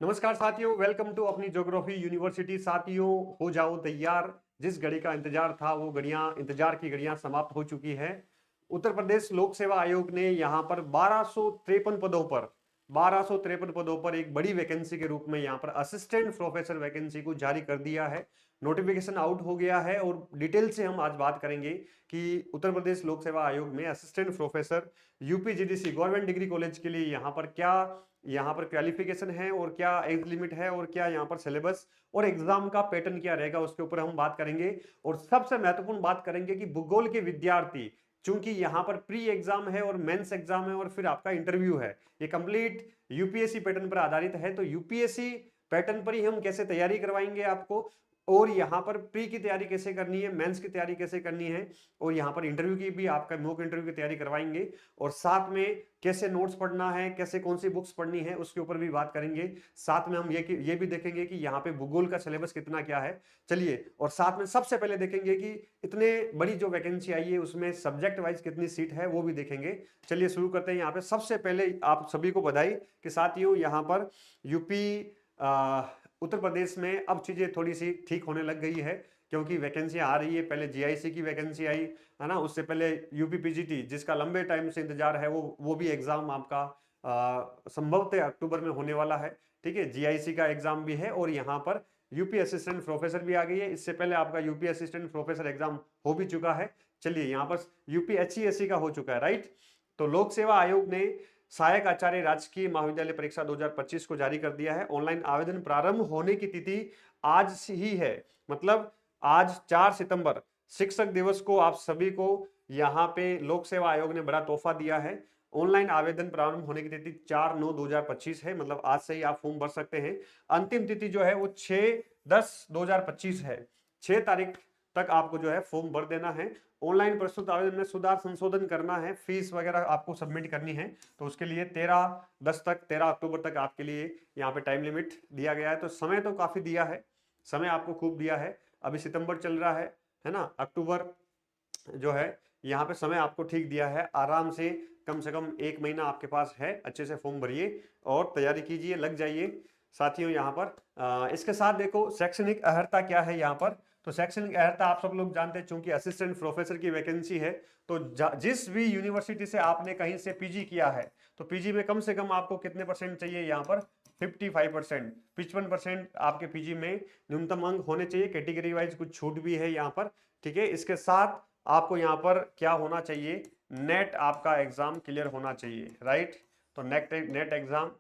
नमस्कार साथियों, welcome to अपनी ज्योग्राफी यूनिवर्सिटी। साथियों, हो जाओ तैयार। जिस घड़ी का इंतजार था वो घड़ियां, इंतजार की घड़ियां समाप्त हो चुकी है। उत्तर प्रदेश लोक सेवा आयोग ने यहां पर 1253 पदों पर एक बड़ी वैकेंसी के रूप में यहां पर असिस्टेंट प्रोफेसर वैकेंसी को जारी कर दिया है। नोटिफिकेशन आउट हो गया है और डिटेल से हम आज बात करेंगे कि उत्तर प्रदेश लोक सेवा आयोग में assistant professor UPGDC government degree college के लिए यहाँ पर क्वालिफिकेशन है और क्या एज लिमिट है और क्या यहाँ पर सिलेबस और एग्जाम का पैटर्न क्या रहेगा, उसके ऊपर हम बात करेंगे। और सबसे महत्वपूर्ण बात करेंगे कि भूगोल के विद्यार्थी, चूंकि यहाँ पर प्री एग्जाम है और मेंस एग्जाम है और फिर आपका इंटरव्यू है, ये कंप्लीट यूपीएससी पैटर्न पर आधारित है। तो यूपीएससी पैटर्न पर ही हम कैसे तैयारी करवाएंगे आपको, और यहाँ पर प्री की तैयारी कैसे करनी है, मेंस की तैयारी कैसे करनी है, और यहाँ पर इंटरव्यू की भी आपका मॉक इंटरव्यू की तैयारी करवाएंगे। और साथ में कैसे नोट्स पढ़ना है, कैसे कौन सी बुक्स पढ़नी है, उसके ऊपर भी बात करेंगे। साथ में हम ये भी देखेंगे कि यहाँ पे भूगोल का सिलेबस कितना क्या है। चलिए, और साथ में सबसे पहले देखेंगे कि इतने बड़ी जो वैकेंसी आई है उसमें सब्जेक्ट वाइज कितनी सीट है, वो भी देखेंगे। चलिए शुरू करते हैं। यहाँ पे सबसे पहले आप सभी को बधाई कि साथियों, यहाँ पर यूपी उत्तर प्रदेश में अब चीजें थोड़ी सी ठीक होने लग गई है, क्योंकि वैकेंसी आ रही है। पहले जीआईसी की वैकेंसी आई है ना, उससे पहले यूपी पीजीटी जिसका लंबे टाइम से इंतजार है, वो भी एग्जाम आपका संभवतः अक्टूबर में होने वाला है। ठीक है, जीआईसी का एग्जाम भी है और यहाँ पर यूपी असिस्टेंट प्रोफेसर भी आ गई है। इससे पहले आपका यूपी असिस्टेंट प्रोफेसर एग्जाम हो भी चुका है। चलिए, यहाँ पर यूपी एचईएससी का हो चुका है, राइट। तो लोक सेवा आयोग ने सहायक आचार्य राजकीय महाविद्यालय परीक्षा 2025 को जारी कर दिया है। ऑनलाइन आवेदन प्रारंभ होने की तिथि आज ही है, मतलब आज 4 सितंबर शिक्षक दिवस को आप सभी को यहाँ पे लोक सेवा आयोग ने बड़ा तोहफा दिया है। ऑनलाइन आवेदन प्रारंभ होने की तिथि 4/9/2025 है, मतलब आज से ही आप फॉर्म भर सकते हैं। अंतिम तिथि जो है वो 6/10/2025 है। 6 तारीख तक आपको जो है फॉर्म भर देना है। ऑनलाइन प्रस्तुत आवेदन में सुधार संशोधन करना है, फीस वगैरह आपको सबमिट करनी है। तो उसके लिए 13 अक्टूबर तक आपके लिए यहाँ पे टाइम लिमिट दिया गया है। तो समय तो काफी दिया है, समय आपको खूब दिया है। अभी सितंबर चल रहा है ना, अक्टूबर जो है यहाँ पे समय आपको ठीक दिया है। आराम से कम 1 महीना आपके पास है, अच्छे से फॉर्म भरिए और तैयारी कीजिए, लग जाइए साथियों। यहाँ पर इसके साथ देखो शैक्षणिक अर्हता क्या है यहाँ पर। तो शैक्षणिक अर्हता आप सब लोग जानते हैं, चूंकि असिस्टेंट प्रोफेसर की वैकेंसी है, तो जिस भी यूनिवर्सिटी से आपने कहीं से पीजी किया है, तो पीजी में कम से कम आपको कितने परसेंट चाहिए यहाँ पर, 55%, 55% आपके पीजी में न्यूनतम अंक होने चाहिए। कैटेगरी वाइज कुछ छूट भी है यहाँ पर, ठीक है। इसके साथ आपको यहाँ पर क्या होना चाहिए, नेट आपका एग्जाम क्लियर होना चाहिए, राइट। तो नेट एग्जाम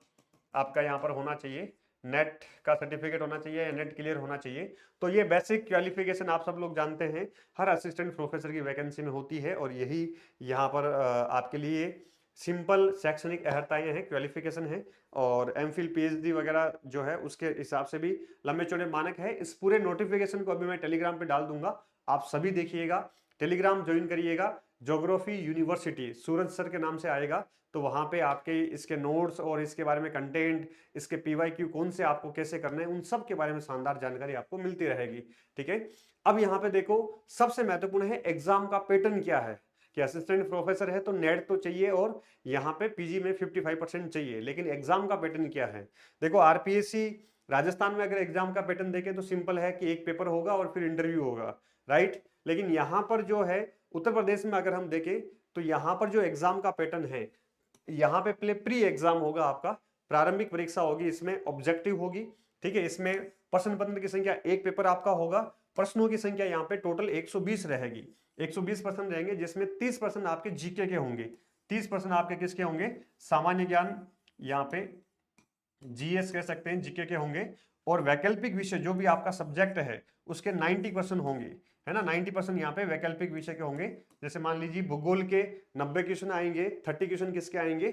आपका यहाँ पर होना चाहिए, नेट का सर्टिफिकेट होना चाहिए, नेट क्लियर होना चाहिए। तो ये बेसिक क्वालिफिकेशन आप सब लोग जानते हैं, हर असिस्टेंट प्रोफेसर की वैकेंसी में होती है। और यही यहाँ पर आपके लिए सिंपल शैक्षणिक अर्हताएं हैं, क्वालिफिकेशन है। और एमफिल पीएचडी वगैरह जो है उसके हिसाब से भी लंबे चौड़े मानक है। इस पूरे नोटिफिकेशन को अभी मैं टेलीग्राम पे डाल दूंगा, आप सभी देखिएगा, टेलीग्राम ज्वाइन करिएगा। ज्योग्राफी यूनिवर्सिटी सूरज सर के नाम से आएगा। तो वहां पे आपके इसके नोट्स और इसके बारे में कंटेंट, इसके पीवाईक्यू कौन से आपको कैसे करने हैं, उन सब के बारे में शानदार जानकारी आपको मिलती रहेगी, ठीक है। अब यहाँ पे देखो, सबसे महत्वपूर्ण है एग्जाम का पैटर्न क्या है। कि असिस्टेंट प्रोफेसर है तो नेट तो चाहिए और यहाँ पे पीजी में 55% चाहिए, लेकिन एग्जाम का पैटर्न क्या है। देखो, आरपीएससी राजस्थान में अगर एग्जाम का पैटर्न देखें तो सिंपल है कि एक पेपर होगा और फिर इंटरव्यू होगा, राइट। लेकिन यहाँ पर जो है उत्तर प्रदेश में अगर हम देखें, तो यहाँ पर जो एग्जाम का पैटर्न है, यहाँ पे पहले प्री एग्जाम होगा आपका, प्रारंभिक परीक्षा होगी, इसमें ऑब्जेक्टिव होगी, ठीक है। इसमें प्रश्न पत्र की संख्या, एक पेपर आपका होगा, प्रश्नों की संख्या यहाँ पे टोटल 120 रहेगी, 120 प्रश्न रहेंगे, जिसमें 30 प्रश्न आपके जीके के होंगे, 30 प्रश्न आपके किसके होंगे, सामान्य ज्ञान, यहाँ पे जीएस कह सकते हैं, जीके के होंगे। और वैकल्पिक विषय जो भी आपका सब्जेक्ट है उसके 90% होंगे, है ना, 90% यहाँ पे वैकल्पिक विषय के होंगे। जैसे मान लीजिए भूगोल के 90 क्वेश्चन आएंगे, 30 क्वेश्चन किसके आएंगे,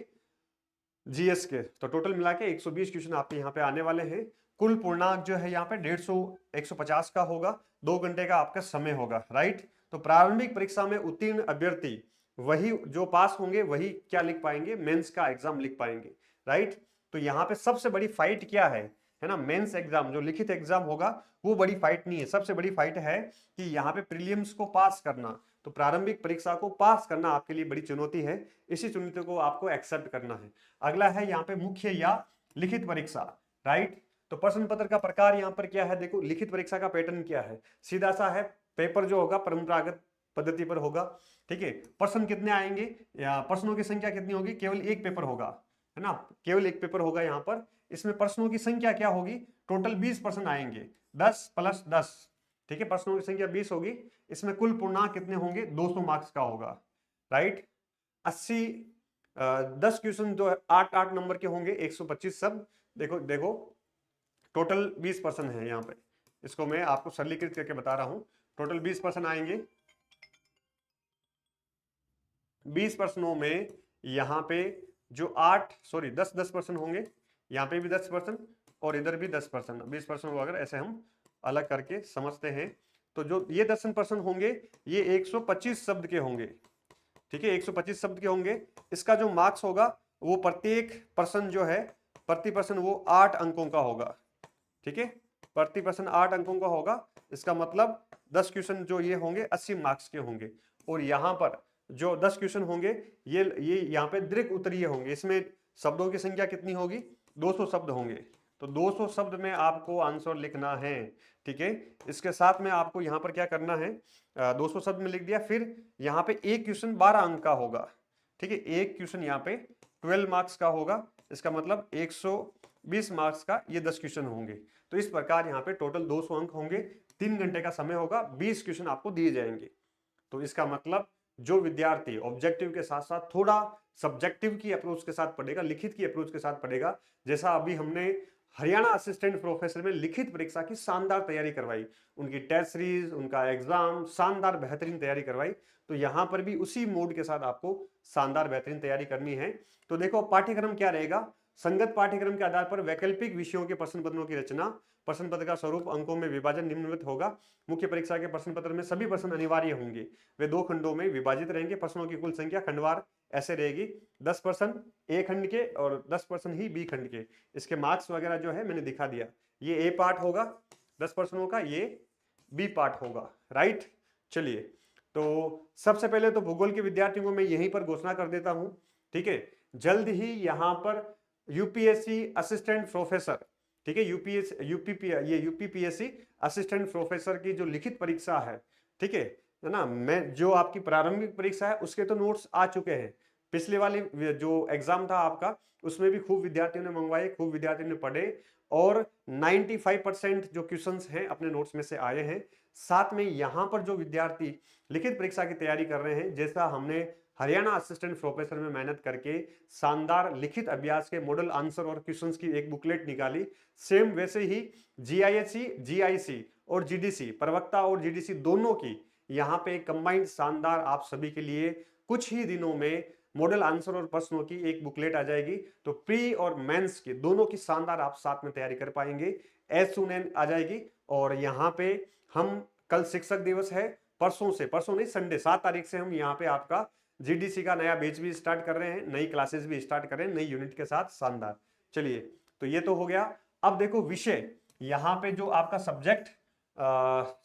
जीएस के। तो टोटल मिला के 120 क्वेश्चन आपके यहाँ पे आने वाले हैं। कुल पूर्णांक जो है यहाँ पे 150 150 का होगा, 2 घंटे का आपका समय होगा, राइट। तो प्रारंभिक परीक्षा में उत्तीर्ण अभ्यर्थी वही जो पास होंगे वही क्या लिख पाएंगे, मेंस का एग्जाम लिख पाएंगे, राइट। तो यहाँ पे सबसे बड़ी फाइट क्या है ना, मेंस एग्जाम जो लिखित एग्जाम होगा वो बड़ी फाइट नहीं है। सबसे बड़ी फाइट है कि यहाँ पे प्रीलिम्स को पास करना, तो प्रारंभिक परीक्षा को पास करना आपके लिए बड़ी चुनौती है। इसी चुनौती को आपको एक्सेप्ट करना है। अगला है यहाँ पे मुख्य या लिखित परीक्षा। राइट। तो प्रश्न पत्र का प्रकार यहाँ पर क्या है, देखो लिखित परीक्षा का पैटर्न क्या है, सीधा सा है, पेपर जो होगा परंपरागत पद्धति पर होगा, ठीक है। प्रश्न कितने आएंगे या प्रश्नों की संख्या कितनी होगी, केवल एक पेपर होगा, है ना, केवल एक पेपर होगा यहाँ पर। इसमें प्रश्नों की संख्या क्या होगी, टोटल 20 प्रश्न आएंगे, 10 + 10, ठीक है, प्रश्नों की संख्या 20 होगी। इसमें कुल पूर्णांक कितने होंगे, 200 मार्क्स का होगा, राइट। 80 10 क्वेश्चन जो 8-8 नंबर के होंगे, 125 शब्द। देखो देखो टोटल 20 प्रश्न है यहाँ पे, इसको मैं आपको सरलीकृत करके बता रहा हूं। टोटल 20 प्रश्न आएंगे, 20 प्रश्नों में यहाँ पे जो 10 प्रश्न होंगे, यहाँ पे भी 10 प्रश्न और इधर भी 10 प्रश्न, 20 प्रश्न को अगर ऐसे हम अलग करके समझते हैं तो जो ये 10 प्रश्न होंगे ये 125 शब्द के होंगे, ठीक है, 125 शब्द के होंगे। इसका जो मार्क्स होगा वो प्रत्येक प्रश्न जो है, प्रति प्रश्न वो 8 अंकों का होगा, ठीक है, प्रति प्रश्न 8 अंकों का होगा। इसका मतलब 10 क्वेश्चन जो ये होंगे 80 मार्क्स के होंगे। और यहाँ पर जो 10 क्वेश्चन होंगे ये यहाँ पे दीर्घ उत्तरीय होंगे, इसमें शब्दों की संख्या कितनी होगी, 200 शब्द होंगे। तो 200 शब्द में आपको आंसर लिखना है, ठीक है। इसके साथ में आपको यहाँ पर क्या करना है, 200 शब्द में लिख दिया, फिर यहाँ पे एक क्वेश्चन 12 अंक का होगा, ठीक है, एक क्वेश्चन यहाँ पे 12 मार्क्स का होगा। इसका मतलब 120 मार्क्स का ये 10 क्वेश्चन होंगे। तो इस प्रकार यहाँ पे टोटल 200 अंक होंगे, 3 घंटे का समय होगा, 20 क्वेश्चन आपको दिए जाएंगे। तो इसका मतलब जो विद्यार्थी ऑब्जेक्टिव के साथ साथ थोड़ा सब्जेक्टिव की अप्रोच के साथ पढ़ेगा, लिखित की अप्रोच के साथ पढ़ेगा, जैसा अभी हमने हरियाणा असिस्टेंट प्रोफेसर में लिखित परीक्षा की शानदार तैयारी करवाई, उनकी टेस्ट सीरीज, उनका एग्जाम, शानदार बेहतरीन तैयारी करवाई, तो यहां पर भी उसी मोड के साथ आपको शानदार बेहतरीन तैयारी करनी है। तो देखो पाठ्यक्रम क्या रहेगा, संगत पाठ्यक्रम के आधार पर वैकल्पिक विषयों के प्रश्न पत्रों की रचना, प्रश्न पत्र का स्वरूप अंकों में विभाजन निम्नलिखित होगा। मुख्य परीक्षा के प्रश्न पत्र में सभी प्रश्न अनिवार्य होंगे, वे 2 खंडों में विभाजित रहेंगे, प्रश्नों की कुल संख्या खंडवार ऐसे रहेगी, 10 प्रश्न ए खंड के और 10 प्रश्न ही बी खंड के। इसके मार्क्स वगैरह जो है मैंने दिखा दिया, ये ए पार्ट होगा 10 प्रश्नों का, ये बी पार्ट होगा, राइट। चलिए, तो सबसे पहले तो भूगोल के विद्यार्थियों को मैं यहीं पर घोषणा कर देता हूं, ठीक है, जल्द ही यहां पर यूपीएससी असिस्टेंट प्रोफेसर, ठीक है, यूपीपीएससी असिस्टेंट प्रोफेसर की जो लिखित परीक्षा है, ठीक है ना, मैं जो आपकी प्रारंभिक परीक्षा है उसके तो नोट्स आ चुके हैं, पिछले वाली जो एग्जाम था आपका उसमें भी खूब विद्यार्थियों ने मंगवाए, खूब विद्यार्थियों ने पढ़े और 95% जो क्वेश्चंस हैं अपने नोट्स में से आए हैं। साथ में यहाँ पर जो विद्यार्थी लिखित परीक्षा की तैयारी कर रहे हैं, जैसा हमने हरियाणा असिस्टेंट प्रोफेसर में मेहनत करके शानदार लिखित अभ्यास के मॉडल आंसर और क्वेश्चंस की एक बुकलेट निकाली, सेम वैसे ही जीआईएससी, जीआईसी और जीडीसी, प्रवक्ता और जीडीसी दोनों की यहाँ पे कंबाइंड शानदार आप सभी के लिए कुछ ही दिनों में मॉडल आंसर और प्रश्नों की एक बुकलेट आ जाएगी। तो प्री और मेंस की दोनों की शानदार आप साथ में तैयारी कर पाएंगे, एज सुन एज आ जाएगी। और यहाँ पे हम कल शिक्षक दिवस है, परसों नहीं संडे 7 तारीख से हम यहाँ पे आपका जीडीसी का नया बैच भी स्टार्ट कर रहे हैं, नई क्लासेस भी स्टार्ट कर रहे हैं नई यूनिट के साथ, शानदार। चलिए, तो ये तो हो गया। अब देखो विषय, यहाँ पे जो आपका सब्जेक्ट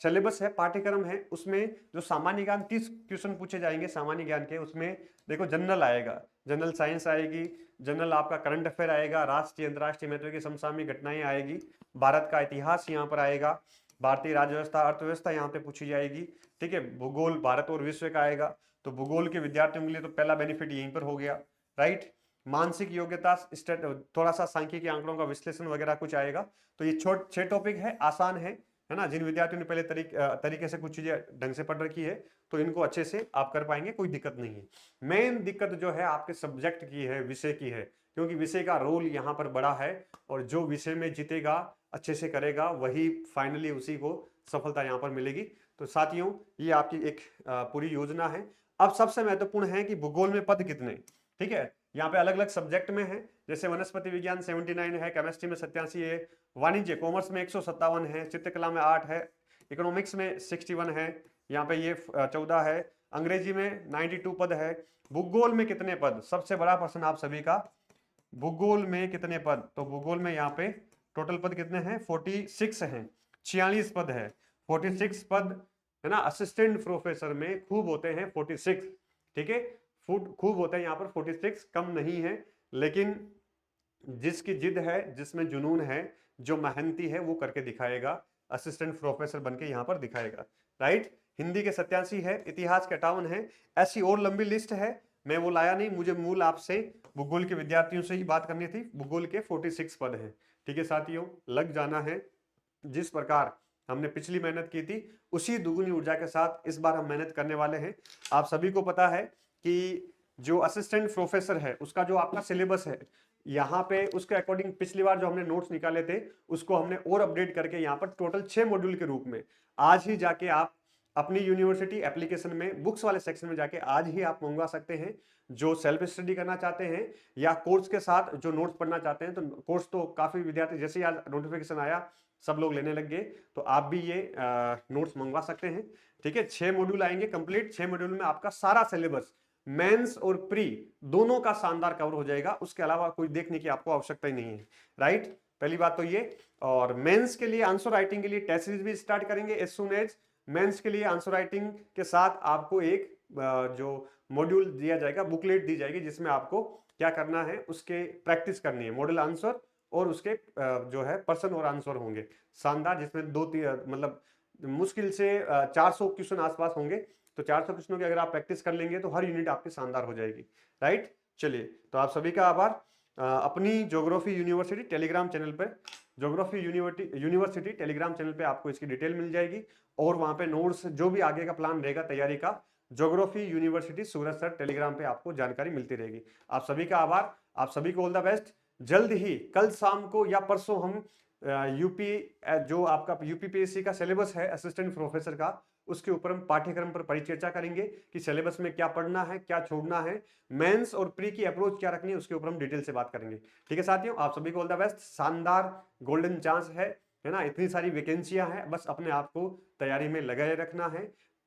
सिलेबस है, पाठ्यक्रम है, उसमें जो सामान्य ज्ञान 30 क्वेश्चन पूछे जाएंगे सामान्य ज्ञान के, उसमें देखो जनरल आएगा, जनरल साइंस आएगी, जनरल आपका करंट अफेयर आएगा, राष्ट्रीय अंतरराष्ट्रीय महत्व की समसामयिक घटनाएं आएगी, भारत का इतिहास यहाँ पर आएगा, भारतीय राज्य व्यवस्था अर्थव्यवस्था यहाँ पे पूछी जाएगी, ठीक है, भूगोल भारत और विश्व का आएगा। तो भूगोल के विद्यार्थियों के लिए तो पहला बेनिफिट यहीं पर हो गया, राइट। मानसिक योग्यता, थोड़ा सा सांख्यिकी आंकड़ों का विश्लेषण वगैरह कुछ आएगा। तो ये 6 टॉपिक है, आसान है ना, जिन विद्यार्थियों ने पहले तरीके से कुछ चीजें ढंग से पढ़ रखी है तो इनको अच्छे से आप कर पाएंगे, कोई दिक्कत नहीं है। मेन दिक्कत जो है आपके सब्जेक्ट की है, विषय की है, क्योंकि विषय का रोल यहाँ पर बड़ा है और जो विषय में जीतेगा, अच्छे से करेगा, वही फाइनली उसी को सफलता यहाँ पर मिलेगी। तो साथियों, ये आपकी एक पूरी योजना है। अब सबसे महत्वपूर्ण है कि भूगोल में पद कितने, ठीक है, यहाँ पे अलग अलग सब्जेक्ट में है, जैसे वनस्पति विज्ञान 79 है, केमिस्ट्री में 87 है, वाणिज्य कॉमर्स में 157 है, चित्रकला में 8 है, इकोनॉमिक्स में 61 है, यहाँ पे ये 14 है, अंग्रेजी में 92 पद है। भूगोल में कितने पद, सबसे बड़ा प्रश्न आप सभी का, भूगोल में कितने पद, तो भूगोल में यहाँ पे टोटल पद कितने हैं, 46 हैं, 46 पद है, 46 पद है ना। असिस्टेंट प्रोफेसर में खूब होते हैं 46, ठीक है, खूब होते हैं यहाँ पर 46, कम नहीं है। लेकिन जिसकी जिद है, जिसमें जुनून है, जो मेहनती है, वो करके दिखाएगा, असिस्टेंट प्रोफेसर बन के यहाँ पर दिखाएगा। राइट। हिंदी के 87 है, इतिहास के 58 है, ऐसी और लंबी लिस्ट है, मैं वो लाया नहीं, मुझे मूल आपसे भूगोल के विद्यार्थियों से ही बात करनी थी। भूगोल के 46 पद हैं। ठीक है साथियों, लग जाना है। जिस प्रकार हमने पिछली मेहनत की थी उसी दुगुनी ऊर्जा के साथ इस बार हम मेहनत करने वाले हैं। आप सभी को पता है कि जो असिस्टेंट प्रोफेसर है उसका जो आपका सिलेबस है यहाँ पे, उसके अकॉर्डिंग पिछली बार जो हमने नोट्स निकाले थे उसको हमने और अपडेट करके यहाँ पर टोटल 6 मॉड्यूल के रूप में आज ही जाके आप अपनी यूनिवर्सिटी एप्लीकेशन में बुक्स वाले सेक्शन में जाके आज ही आप मंगवा सकते हैं। जो सेल्फ स्टडी करना चाहते हैं या कोर्स के साथ जो नोट्स पढ़ना चाहते हैं, तो कोर्स तो काफी विद्यार्थी जैसे ही आज नोटिफिकेशन आया सब लोग लेने लग गए, तो आप भी ये नोट्स मंगवा सकते हैं। ठीक है, 6 मॉड्यूल आएंगे कंप्लीट। 6 मॉड्यूल में आपका सारा सिलेबस मेंस और प्री दोनों का शानदार कवर हो जाएगा, उसके अलावा कोई देखने की आपको आवश्यकता ही नहीं है। राइट, पहली बात तो ये। और मेंस के लिए आंसर राइटिंग के लिए टेस्ट सीरीज भी स्टार्ट करेंगे एज सून एज। मेंस के लिए आंसर राइटिंग के साथ आपको एक जो मॉड्यूल दिया जाएगा, बुकलेट दी जाएगी, जिसमें आपको क्या करना है उसके प्रैक्टिस करनी है, मॉडल आंसर और उसके जो है पर्सन और आंसर होंगे शानदार, जिसमें दो मतलब मुश्किल से 400 क्वेश्चन आसपास होंगे। तो 400 क्वेश्चनों की अगर आप प्रैक्टिस कर लेंगे तो हर यूनिट आपकी शानदार हो जाएगी। राइट, चलिए, तो आप सभी का आभार। अपनी ज्योग्राफी यूनिवर्सिटी टेलीग्राम चैनल पर, ज्योग्राफी यूनिवर्सिटी टेलीग्राम चैनल पे आपको इसकी डिटेल मिल जाएगी, और वहां पे नोट्स जो भी आगे का प्लान रहेगा तैयारी का, ज्योग्राफी यूनिवर्सिटी सूरज सर टेलीग्राम पे आपको जानकारी मिलती रहेगी। आप सभी का आभार, आप सभी को ऑल द बेस्ट। जल्द ही कल शाम को या परसों हम यूपी जो आपका यूपीपीएससी का सिलेबस है असिस्टेंट प्रोफेसर का, उसके ऊपर हम पाठ्यक्रम पर परिचर्चा करेंगे कि सिलेबस में क्या पढ़ना है, क्या छोड़ना है, मेंस और प्री की अप्रोच क्या रखनी है, उसके ऊपर हम डिटेल से बात करेंगे। ठीक है साथियों, आप सभी को ऑल द बेस्ट। शानदार गोल्डन चांस है ना, इतनी सारी वैकेंसियां हैं, बस अपने आप को तैयारी में लगाए रखना है,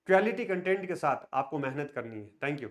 क्वालिटी कंटेंट के साथ आपको मेहनत करनी है। Thank you.